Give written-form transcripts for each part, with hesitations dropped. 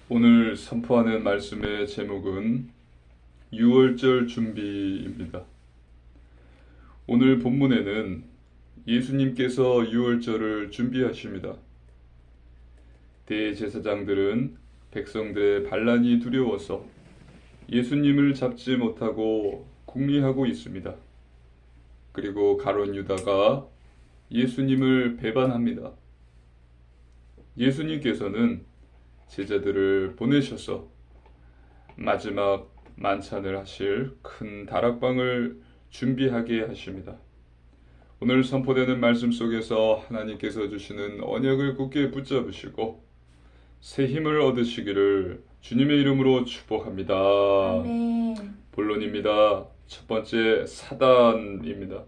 오늘 선포하는 말씀의 제목은 유월절 준비입니다. 오늘 본문에는 예수님께서 유월절을 준비하십니다. 대제사장들은 백성들의 반란이 두려워서 예수님을 잡지 못하고 궁리하고 있습니다. 그리고 가룟 유다가 예수님을 배반합니다. 예수님께서는 제자들을 보내셔서 마지막 만찬을 하실 큰 다락방을 준비하게 하십니다. 오늘 선포되는 말씀 속에서 하나님께서 주시는 언약을 굳게 붙잡으시고 새 힘을 얻으시기를 주님의 이름으로 축복합니다. 아멘. 본론입니다. 첫 번째 사단입니다.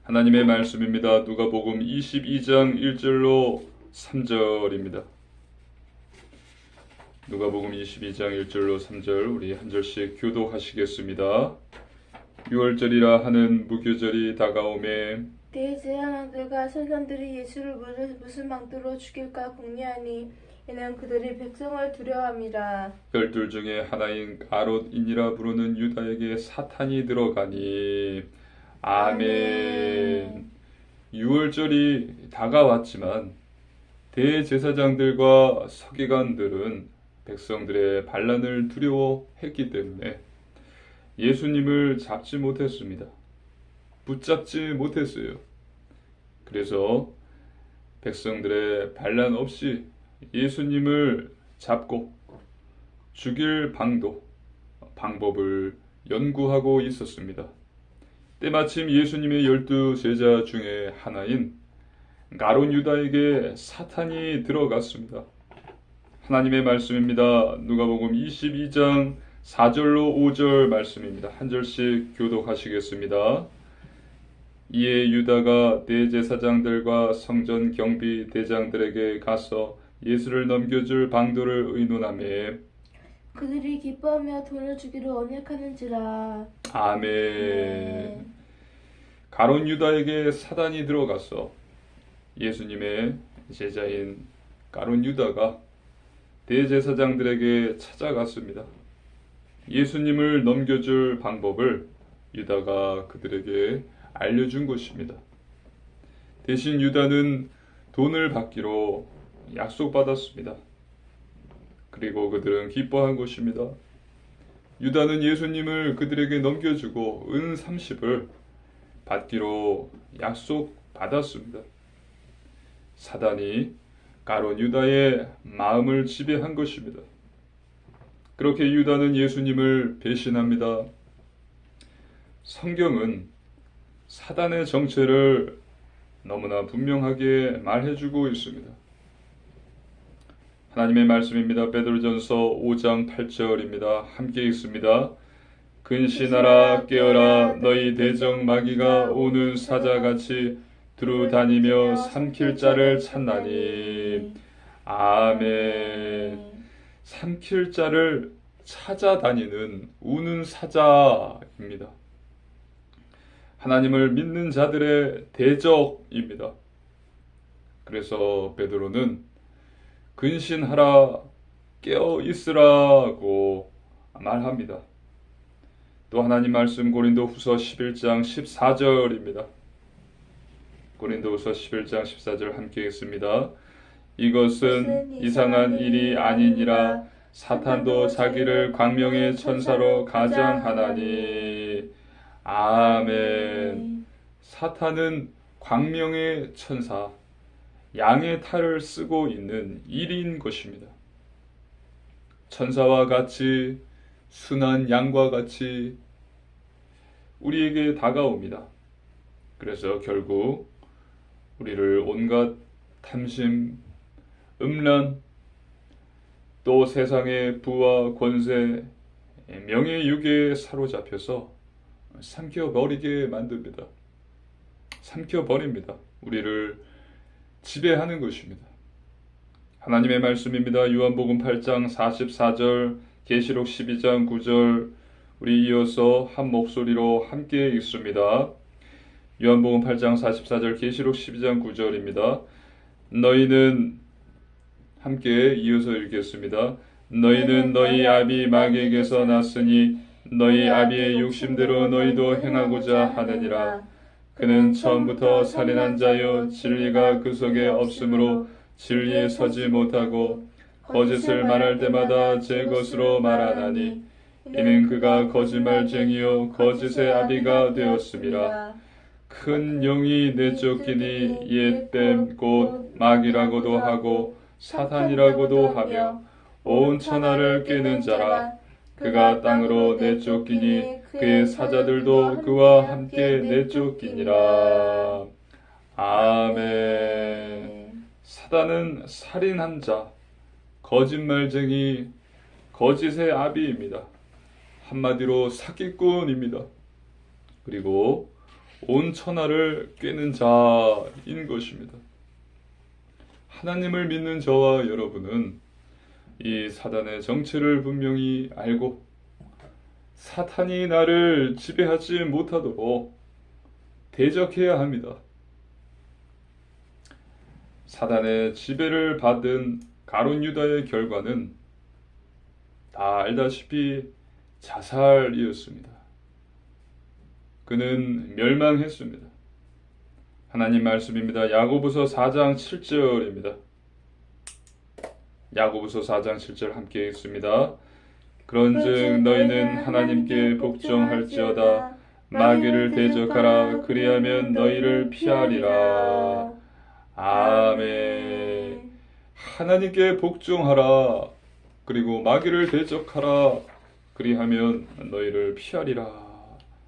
하나님의 말씀입니다. 누가복음 22장 1절로 3절입니다. 누가복음 22장 1절로 3절 우리 한 절씩 교독하시겠습니다. 유월절이라 하는 무교절이 다가오매 대제사장들과 서기관들이 예수를 무슨 망대로 죽일까 궁리하니 이는 그들이 백성을 두려워함이라. 열둘 중에 하나인 가롯인이라 부르는 유다에게 사탄이 들어가니. 아멘. 유월절이 다가왔지만 대제사장들과 서기관들은 백성들의 반란을 두려워했기 때문에 예수님을 잡지 못했습니다. 붙잡지 못했어요. 그래서 백성들의 반란 없이 예수님을 잡고 죽일 방법을 연구하고 있었습니다. 때마침 예수님의 12 제자 중에 하나인 가룟 유다에게 사탄이 들어갔습니다. 하나님의 말씀입니다. 누가복음 22장 4절로 5절 말씀입니다. 한 절씩 교독하시겠습니다. 이에 유다가 대제사장들과 성전 경비 대장들에게 가서 예수를 넘겨줄 방도를 의논하며 그들이 기뻐하며 돈을 주기로 언약하는지라. 아멘. 가룟 유다에게 사단이 들어가서 예수님의 제자인 가룟 유다가 대제사장들에게 찾아갔습니다. 예수님을 넘겨줄 방법을 유다가 그들에게 알려준 것입니다. 대신 유다는 돈을 받기로 약속받았습니다. 그리고 그들은 기뻐한 것입니다. 유다는 예수님을 그들에게 넘겨주고 은 30을 받기로 약속받았습니다. 사단이 가룟 유다의 마음을 지배한 것입니다. 그렇게 유다는 예수님을 배신합니다. 성경은 사단의 정체를 너무나 분명하게 말해주고 있습니다. 하나님의 말씀입니다. 베드로전서 5장 8절입니다. 함께 읽습니다. 근신하라 깨어라 너희 대적 마귀가 오는 사자같이 두루 다니며 삼킬 자를 찾나니. 아멘. 삼킬 자를 찾아다니는 우는 사자입니다. 하나님을 믿는 자들의 대적입니다. 그래서 베드로는 근신하라 깨어 있으라고 말합니다. 또 하나님 말씀 고린도후서 11장 14절입니다. 고린도후서 11장 14절 함께 읽습니다. 이것은 이상한 일이 아니니라 사탄도 자기를 광명의 천사로 가장하나니. 아멘. 사탄은 광명의 천사, 양의 탈을 쓰고 있는 일인 것입니다. 천사와 같이 순한 양과 같이 우리에게 다가옵니다. 그래서 결국 우리를 온갖 탐심, 음란, 또 세상의 부와 권세, 명예유계에 사로잡혀서 삼켜버리게 만듭니다. 삼켜버립니다. 우리를 지배하는 것입니다. 하나님의 말씀입니다. 요한복음 8장 44절, 계시록 12장 9절 우리 이어서 한 목소리로 함께 읽습니다. 요한복음 8장 44절, 계시록 12장 9절입니다. 너희는 함께 이어서 읽겠습니다. 너희는 너희 아비 마귀에게서 났으니 너희 아비의 욕심대로 너희도 행하고자 하느니라. 그는 처음부터 살인한 자요 진리가 그 속에 없으므로 진리에 서지 못하고 거짓을 말할 때마다 제 것으로 말하나니 이는 그가 거짓말쟁이요 거짓의 아비가 되었음이라. 큰 영이 내쫓기니 옛뱀 곧 마귀라고도 하고 사탄이라고도 하며 온 천하를 꿰는 자라. 그가 땅으로 내쫓기니 그의 사자들도 그와 함께 내쫓기니라. 아멘. 사단은 살인한 자, 거짓말쟁이, 거짓의 아비입니다. 한마디로 사기꾼입니다. 그리고 온 천하를 꿰는 자인 것입니다. 하나님을 믿는 저와 여러분은 이 사단의 정체를 분명히 알고 사탄이 나를 지배하지 못하도록 대적해야 합니다. 사단의 지배를 받은 가룟 유다의 결과는 다 알다시피 자살이었습니다. 그는 멸망했습니다. 하나님 말씀입니다. 야고보서 4장 7절입니다. 야고보서 4장 7절 함께 읽습니다. 그런즉 너희는 하나님께 복종할지어다. 마귀를 대적하라. 그리하면 너희를 피하리라. 아멘. 하나님께 복종하라. 그리고 마귀를 대적하라. 그리하면 너희를 피하리라.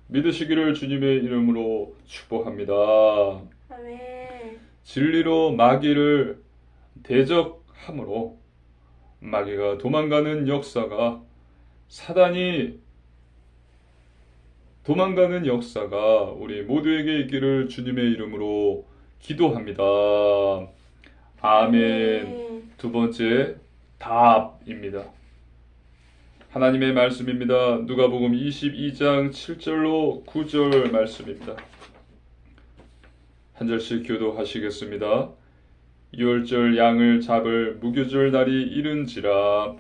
믿으시기를 주님의 이름으로 축복합니다. 아멘. 진리로 마귀를 대적함으로 마귀가 도망가는 역사가 사단이 도망가는 역사가 우리 모두에게 있기를 주님의 이름으로 기도합니다. 아멘. 두 번째 답입니다. 하나님의 말씀입니다. 누가복음 22장 7절로 9절 말씀입니다. 한 절씩 교도하시겠습니다. 유월절 양을 잡을 무교절 날이 이른지라.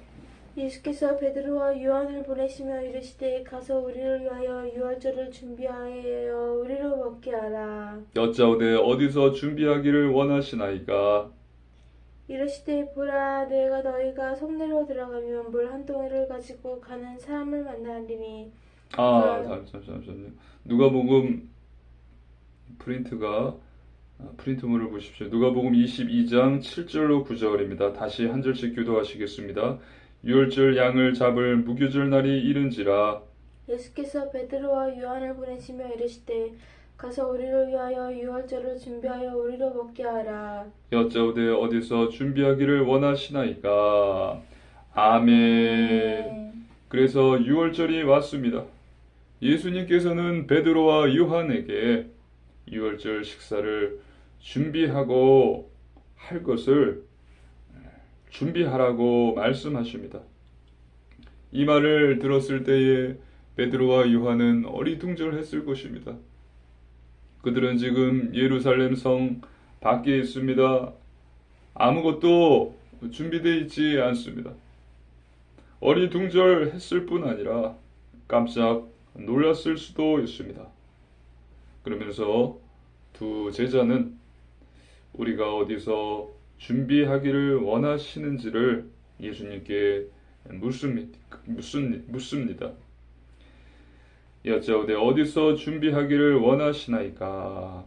예수께서 베드로와 요한을 보내시며 이르시되 가서 우리를 위하여 유월절을 준비하여 우리로 먹게 하라. 여짜오되 어디서 준비하기를 원하시나이까. 이르시되 보라 내가 너희가 성내로 들어가면 물 한 동이를 가지고 가는 사람을 만나리니. 잠시만요. 누가복음 프린트물을 보십시오. 누가복음 22장 7절로 9절입니다. 다시 한 절씩 교도하시겠습니다. 유월절 양을 잡을 무교절 날이 이른지라. 예수께서 베드로와 요한을 보내시며 이르시되 가서 우리를 위하여 유월절을 준비하여 우리로 먹게 하라. 여짜오되 어디서 준비하기를 원하시나이까. 아멘. 그래서 유월절이 왔습니다. 예수님께서는 베드로와 요한에게 유월절 식사를 준비하고 할 것을 준비하라고 말씀하십니다. 이 말을 들었을 때에 베드로와 요한은 어리둥절했을 것입니다. 그들은 지금 예루살렘 성 밖에 있습니다. 아무것도 준비되어 있지 않습니다. 어리둥절했을 뿐 아니라 깜짝 놀랐을 수도 있습니다. 그러면서 두 제자는 우리가 어디서 준비하기를 원하시는지를 예수님께 묻습니다. 여짜오되 어디서 준비하기를 원하시나이까.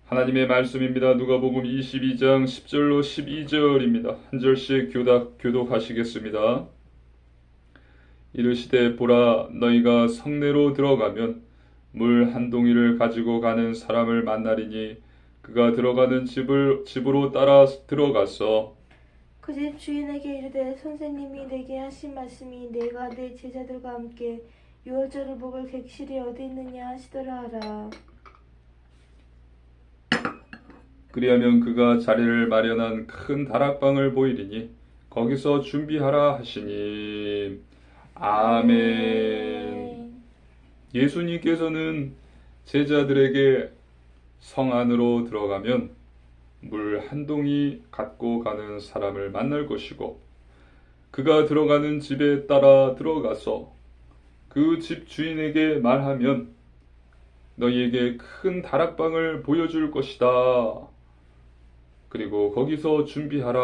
하나님의 말씀입니다. 누가복음 22장 10절로 12절입니다. 한 절씩 교독하시겠습니다. 이르시되 보라 너희가 성내로 들어가면 물 한 동이를 가지고 가는 사람을 만나리니 그가 들어가는 집으로 따라 들어가서 그 집 주인에게 이르되 선생님이 내게 하신 말씀이 내가 내 제자들과 함께 유월절을 먹을 객실이 어디 있느냐 하시더라 하라. 그리하면 그가 자리를 마련한 큰 다락방을 보이리니 거기서 준비하라 하시니. 아멘. 예수님께서는 제자들에게 성 안으로 들어가면 물 한 동이 갖고 가는 사람을 만날 것이고 그가 들어가는 집에 따라 들어가서 그 집 주인에게 말하면 너희에게 큰 다락방을 보여줄 것이다. 그리고 거기서 준비하라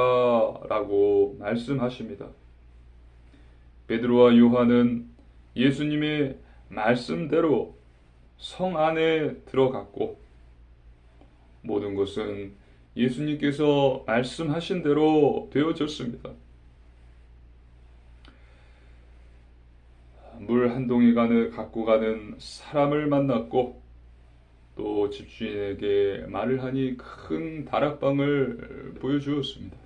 라고 말씀하십니다. 베드로와 요한은 예수님의 말씀대로 성 안에 들어갔고 모든 것은 예수님께서 말씀하신 대로 되어졌습니다. 물 한 동이 갖고 가는 사람을 만났고 또 집주인에게 말을 하니 큰 다락방을 보여주었습니다.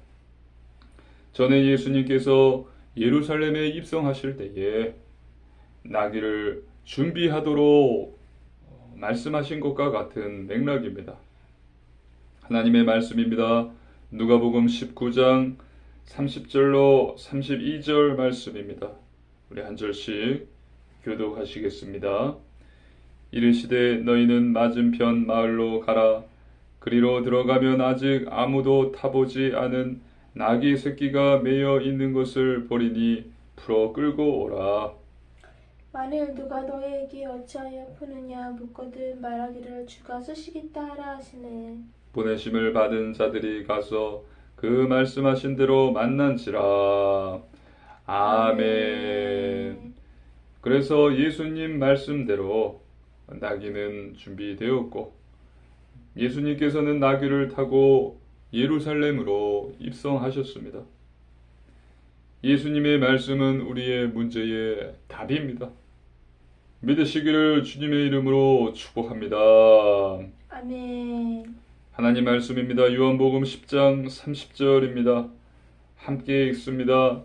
전에 예수님께서 예루살렘에 입성하실 때에 나귀를 준비하도록 말씀하신 것과 같은 맥락입니다. 하나님의 말씀입니다. 누가복음 19장 30절로 32절 말씀입니다. 우리 한 절씩 교독하시겠습니다. 이르시되 너희는 맞은편 마을로 가라. 그리로 들어가면 아직 아무도 타보지 않은 나귀 새끼가 매여 있는 것을 보리니 풀어 끌고 오라. 만일 누가 너희에게 어찌하여 푸느냐 묻거든 말하기를 주가 쓰시겠다 하라 하시네. 보내심을 받은 자들이 가서 그 말씀하신 대로 만난지라. 아멘. 그래서 예수님 말씀대로 나귀는 준비되었고 예수님께서는 나귀를 타고 예루살렘으로 입성하셨습니다. 예수님의 말씀은 우리의 문제의 답입니다. 믿으시기를 주님의 이름으로 축복합니다. 아멘. 하나님 말씀입니다. 요한복음 10장 30절입니다. 함께 읽습니다.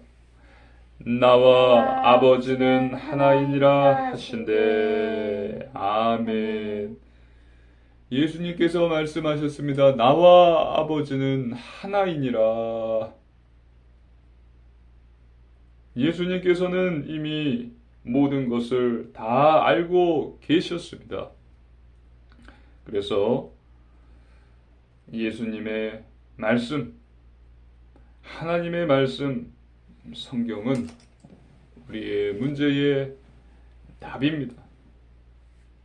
나와 아버지는 하나이니라 하신대. 아멘. 예수님께서 말씀하셨습니다. 나와 아버지는 하나이니라. 예수님께서는 이미 모든 것을 다 알고 계셨습니다. 그래서 예수님의 말씀, 하나님의 말씀, 성경은 우리의 문제의 답입니다.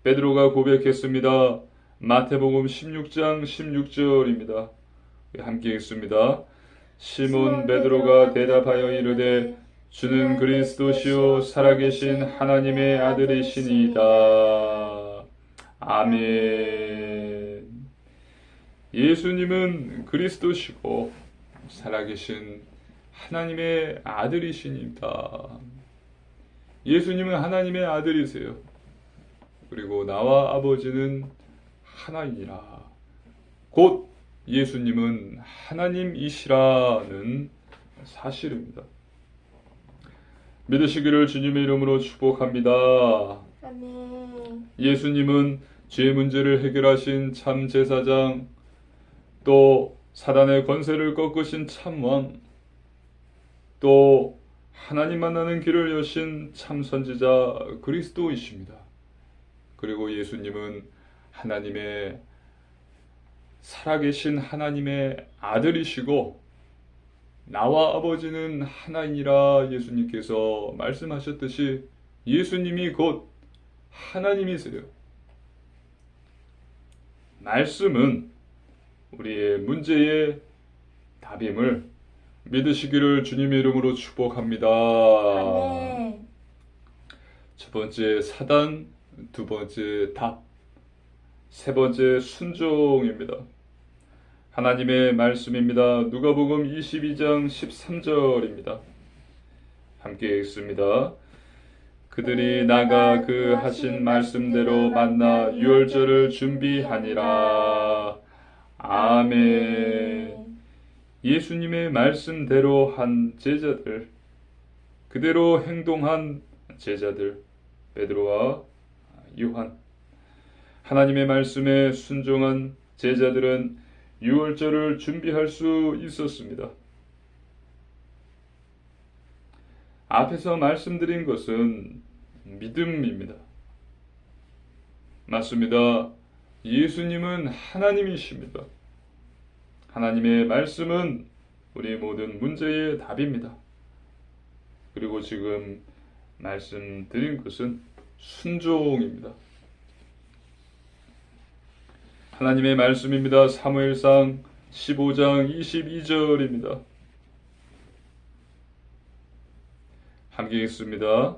베드로가 고백했습니다. 마태복음 16장 16절입니다. 함께 읽습니다. 시몬 베드로가 대답하여 이르되 주는 그리스도시요 살아계신 하나님의 아들이시니이다. 아멘. 예수님은 그리스도시고 살아계신 하나님의 아들이십니다. 예수님은 하나님의 아들이세요. 그리고 나와 아버지는 하나이니라. 곧 예수님은 하나님이시라는 사실입니다. 믿으시기를 주님의 이름으로 축복합니다. 아멘. 예수님은 죄 문제를 해결하신 참 제사장, 또 사단의 권세를 꺾으신 참왕, 또 하나님 만나는 길을 여신 참 선지자 그리스도이십니다. 그리고 예수님은 하나님의 살아계신 하나님의 아들이시고 나와 아버지는 하나이니라. 예수님께서 말씀하셨듯이 예수님이 곧 하나님이세요. 말씀은 우리의 문제의 답임을 믿으시기를 주님의 이름으로 축복합니다. 아멘. 첫 번째 사단, 두 번째 답, 세 번째 순종입니다. 하나님의 말씀입니다. 누가복음 22장 13절입니다. 함께 읽습니다. 그들이 나가 그 하신 말씀대로 만나 유월절을 준비하니라. 아멘. 예수님의 말씀대로 한 제자들, 그대로 행동한 제자들, 베드로와 요한, 하나님의 말씀에 순종한 제자들은 유월절을 준비할 수 있었습니다. 앞에서 말씀드린 것은 믿음입니다. 맞습니다. 예수님은 하나님이십니다. 하나님의 말씀은 우리 모든 문제의 답입니다. 그리고 지금 말씀드린 것은 순종입니다. 하나님의 말씀입니다. 사무엘상 15장 22절입니다. 함께 읽습니다.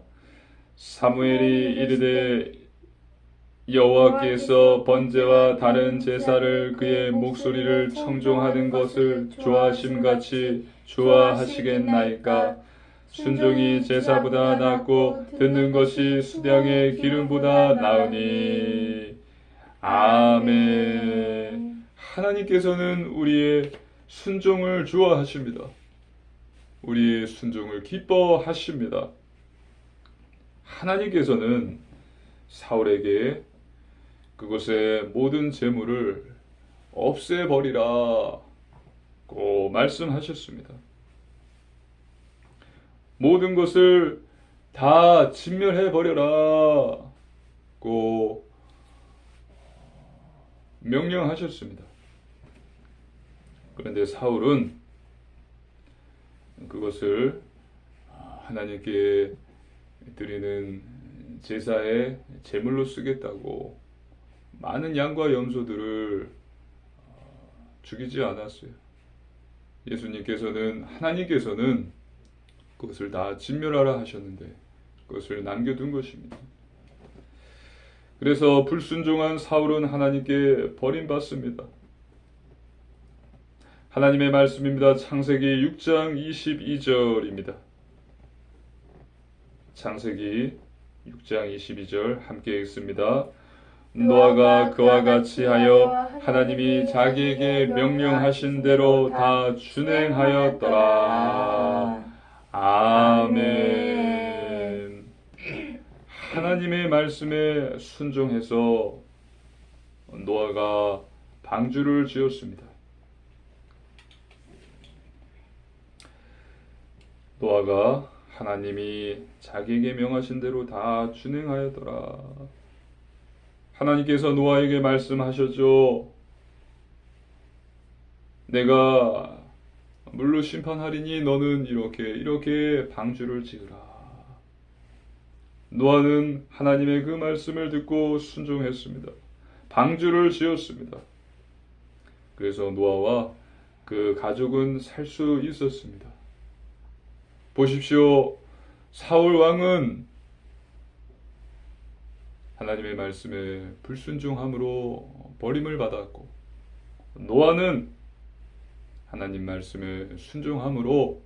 사무엘이 이르되 여호와께서 번제와 다른 제사를 그의 목소리를 청종하는 것을 좋아하심같이 좋아하시겠나이까. 순종이 제사보다 낫고 듣는 것이 수량의 기름보다 나으니. 아멘. 하나님께서는 우리의 순종을 좋아하십니다. 우리의 순종을 기뻐하십니다. 하나님께서는 사울에게 그것의 모든 재물을 없애버리라고 말씀하셨습니다. 모든 것을 다 진멸해버려라고 명령하셨습니다. 그런데 사울은 그것을 하나님께 드리는 제사의 제물로 쓰겠다고 많은 양과 염소들을 죽이지 않았어요. 예수님께서는, 하나님께서는 그것을 다 진멸하라 하셨는데 그것을 남겨둔 것입니다. 그래서 불순종한 사울은 하나님께 버림받습니다. 하나님의 말씀입니다. 창세기 6장 22절입니다. 창세기 6장 22절 함께 읽습니다. 노아가 그와 같이 하여 하나님이 자기에게 명령하신 대로 다 준행하였더라. 아멘. 하나님의 말씀에 순종해서 노아가 방주를 지었습니다. 노아가 하나님이 자기에게 명하신 대로 다 준행하였더라. 하나님께서 노아에게 말씀하셨죠. 내가 물로 심판하리니 너는 이렇게 방주를 지으라. 노아는 하나님의 그 말씀을 듣고 순종했습니다. 방주를 지었습니다. 그래서 노아와 그 가족은 살 수 있었습니다. 보십시오. 사울 왕은 하나님의 말씀에 불순종함으로 버림을 받았고, 노아는 하나님 말씀에 순종함으로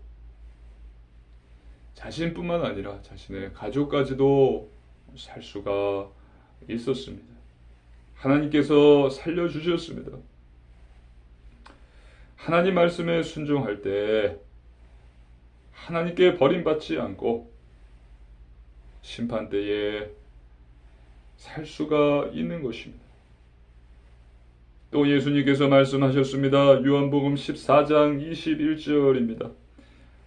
자신뿐만 아니라 자신의 가족까지도 살 수가 있었습니다. 하나님께서 살려주셨습니다. 하나님 말씀에 순종할 때 하나님께 버림받지 않고 심판 때에 살 수가 있는 것입니다. 또 예수님께서 말씀하셨습니다. 요한복음 14장 21절입니다.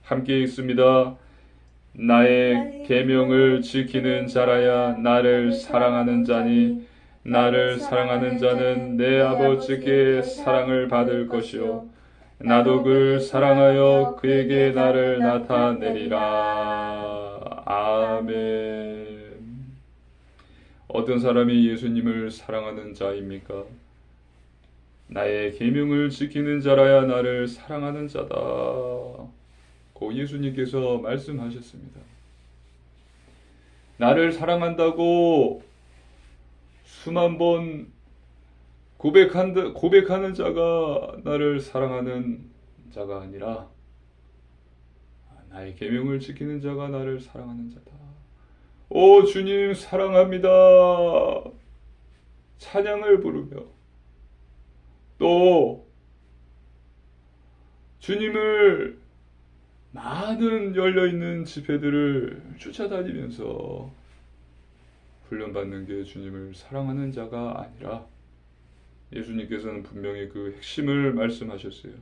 함께 읽습니다. 나의 계명을 지키는 자라야 나를 사랑하는 자니 나를 사랑하는 자는 내 아버지께 사랑을 받을 것이요 나도 그를 사랑하여 그에게 나를 나타내리라. 아멘. 어떤 사람이 예수님을 사랑하는 자입니까? 나의 계명을 지키는 자라야 나를 사랑하는 자다. 고 예수님께서 말씀하셨습니다. 나를 사랑한다고 수만 번 고백하는 자가 나를 사랑하는 자가 아니라 나의 계명을 지키는 자가 나를 사랑하는 자다. 오 주님 사랑합니다. 찬양을 부르며 또 주님을 많은 열려있는 집회들을 쫓아다니면서 훈련받는 게 주님을 사랑하는 자가 아니라 예수님께서는 분명히 그 핵심을 말씀하셨어요.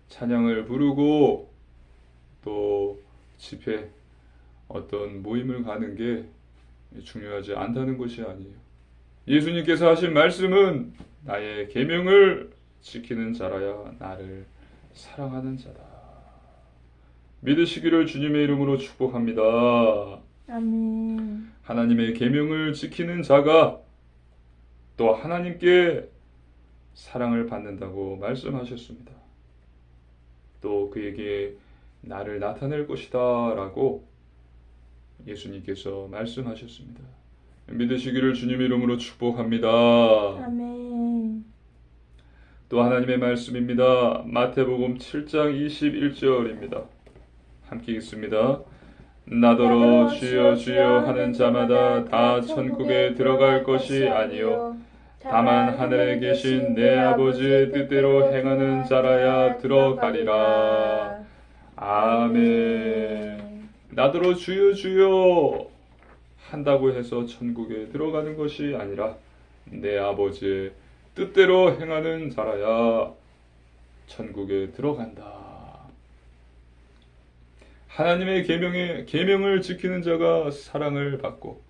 찬양을 부르고 또 집회 어떤 모임을 가는 게 중요하지 않다는 것이 아니에요. 예수님께서 하신 말씀은 나의 계명을 지키는 자라야 나를 사랑하는 자다. 믿으시기를 주님의 이름으로 축복합니다. 아멘. 하나님의 계명을 지키는 자가 또 하나님께 사랑을 받는다고 말씀하셨습니다. 또 그에게 나를 나타낼 것이다 라고 예수님께서 말씀하셨습니다. 믿으시기를 주님의 이름으로 축복합니다. 아멘. 또 하나님의 말씀입니다. 마태복음 7장 21절입니다. 함께 읽습니다. 나더러 주여 주여 하는 자마다 다 천국에 들어갈 것이 아니요 다만 하늘에 계신 내 아버지의 뜻대로 행하는 자라야 들어가리라. 아멘. 나더러 주여 주여 한다고 해서 천국에 들어가는 것이 아니라 내 아버지의 뜻대로 행하는 자라야 천국에 들어간다. 하나님의 계명을 지키는 자가 사랑을 받고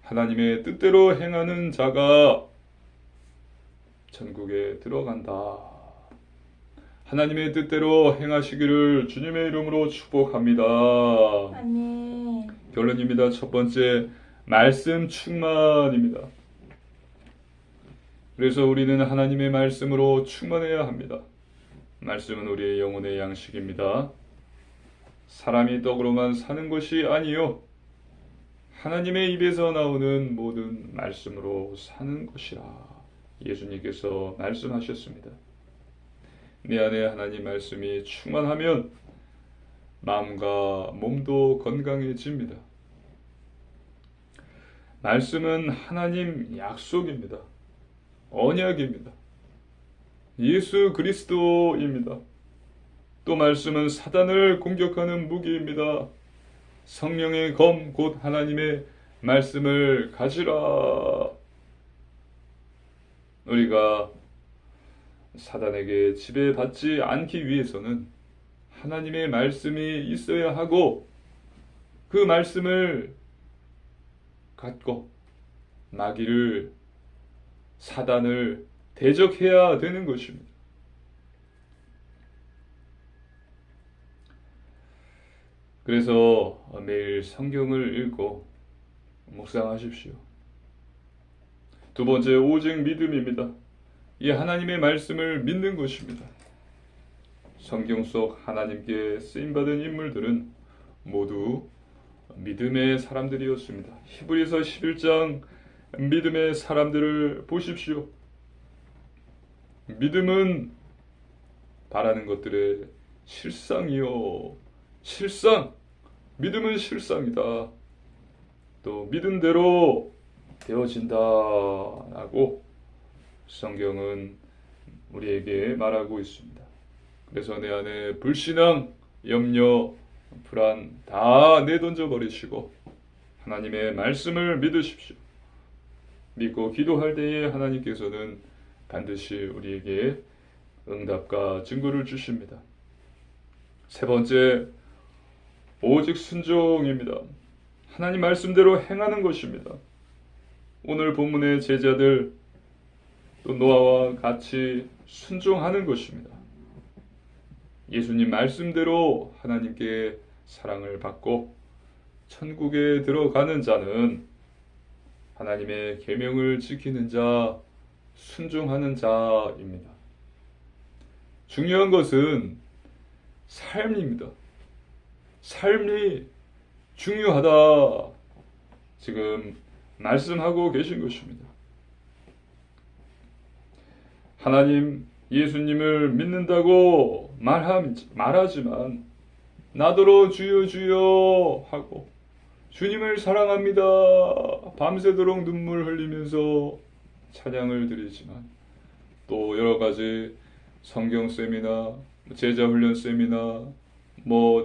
하나님의 뜻대로 행하는 자가 천국에 들어간다. 하나님의 뜻대로 행하시기를 주님의 이름으로 축복합니다. 아멘. 결론입니다. 첫 번째, 말씀 충만입니다. 그래서 우리는 하나님의 말씀으로 충만해야 합니다. 말씀은 우리의 영혼의 양식입니다. 사람이 떡으로만 사는 것이 아니요 하나님의 입에서 나오는 모든 말씀으로 사는 것이라 예수님께서 말씀하셨습니다. 내 안에 하나님 말씀이 충만하면 마음과 몸도 건강해집니다. 말씀은 하나님 약속입니다. 언약입니다. 예수 그리스도입니다. 또 말씀은 사단을 공격하는 무기입니다. 성령의 검 곧 하나님의 말씀을 가지라. 우리가 사단에게 지배받지 않기 위해서는 하나님의 말씀이 있어야 하고 그 말씀을 갖고 마귀를 사단을 대적해야 되는 것입니다. 그래서 매일 성경을 읽고 묵상하십시오. 두 번째, 오직 믿음입니다. 이 하나님의 말씀을 믿는 것입니다. 성경 속 하나님께 쓰임받은 인물들은 모두 믿음의 사람들이었습니다. 히브리서 11장 믿음의 사람들을 보십시오. 믿음은 바라는 것들의 실상이요. 실상! 믿음은 실상이다. 또 믿은 대로 되어진다 라고 성경은 우리에게 말하고 있습니다. 그래서 내 안에 불신앙, 염려, 불안 다 내던져 버리시고 하나님의 말씀을 믿으십시오. 믿고 기도할 때에 하나님께서는 반드시 우리에게 응답과 증거를 주십니다. 세 번째, 오직 순종입니다. 하나님 말씀대로 행하는 것입니다. 오늘 본문의 제자들 또 노아와 같이 순종하는 것입니다. 예수님 말씀대로 하나님께 사랑을 받고 천국에 들어가는 자는 하나님의 계명을 지키는 자, 순종하는 자입니다. 중요한 것은 삶입니다. 삶이 중요하다. 지금 말씀하고 계신 것입니다. 하나님, 예수님을 믿는다고 말하지만 나더러 주여 주여 하고 주님을 사랑합니다. 밤새도록 눈물 흘리면서 찬양을 드리지만 또 여러 가지 성경 세미나, 제자 훈련 세미나,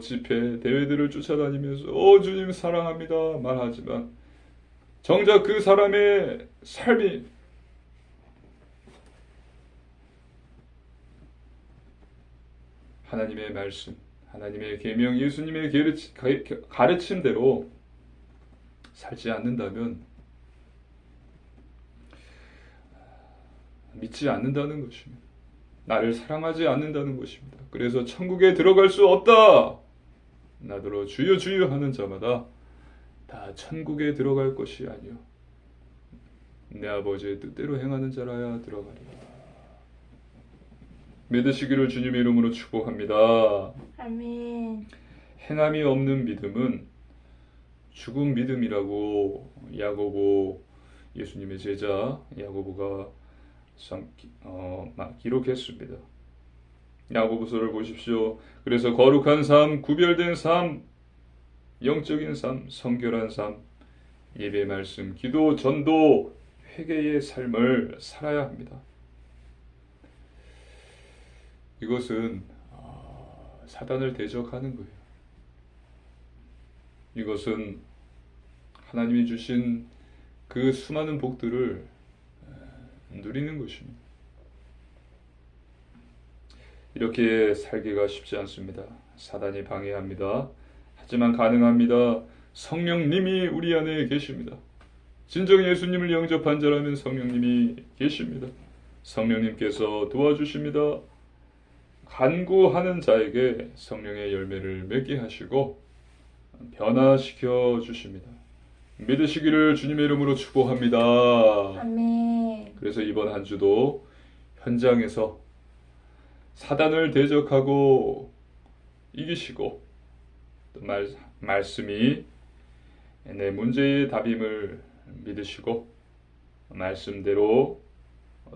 집회, 대회들을 쫓아다니면서 주님 사랑합니다 말하지만 정작 그 사람의 삶이 하나님의 말씀, 하나님의 계명, 예수님의 가르침대로 살지 않는다면 믿지 않는다는 것입니다. 나를 사랑하지 않는다는 것입니다. 그래서 천국에 들어갈 수 없다. 나더러 주여 주여 하는 자마다 다 천국에 들어갈 것이 아니요 내 아버지의 뜻대로 행하는 자라야 들어가리라. 믿으시기를 주님의 이름으로 축복합니다. 아멘. 행함이 없는 믿음은 죽은 믿음이라고 야고보, 예수님의 제자 야고보가 기록했습니다. 야고보서를 보십시오. 그래서 거룩한 삶, 구별된 삶, 영적인 삶, 성결한 삶, 예배 말씀, 기도, 전도, 회개의 삶을 살아야 합니다. 이것은 사단을 대적하는 거예요. 이것은 하나님이 주신 그 수많은 복들을 누리는 것입니다. 이렇게 살기가 쉽지 않습니다. 사단이 방해합니다. 하지만 가능합니다. 성령님이 우리 안에 계십니다. 진정 예수님을 영접한 자라면 성령님이 계십니다. 성령님께서 도와주십니다. 간구하는 자에게 성령의 열매를 맺게 하시고 변화시켜 주십니다. 믿으시기를 주님의 이름으로 축복합니다. 아멘. 그래서 이번 한 주도 현장에서 사단을 대적하고 이기시고 또 말씀이 내 문제의 답임을 믿으시고 말씀대로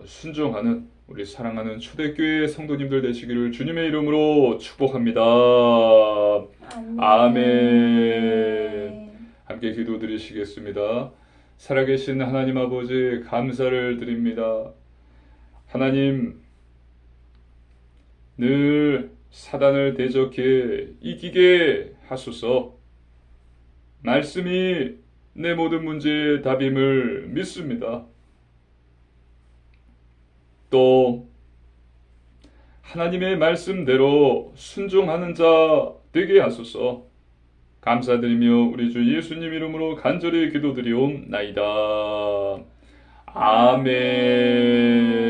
순종하는 우리 사랑하는 초대교회 성도님들 되시기를 주님의 이름으로 축복합니다. 아멘. 함께 기도드리시겠습니다. 살아계신 하나님 아버지 감사를 드립니다. 하나님 늘 사단을 대적해 이기게 하소서. 말씀이 내 모든 문제의 답임을 믿습니다. 또 하나님의 말씀대로 순종하는 자 되게 하소서. 감사드리며 우리 주 예수님 이름으로 간절히 기도드리옵나이다. 아멘.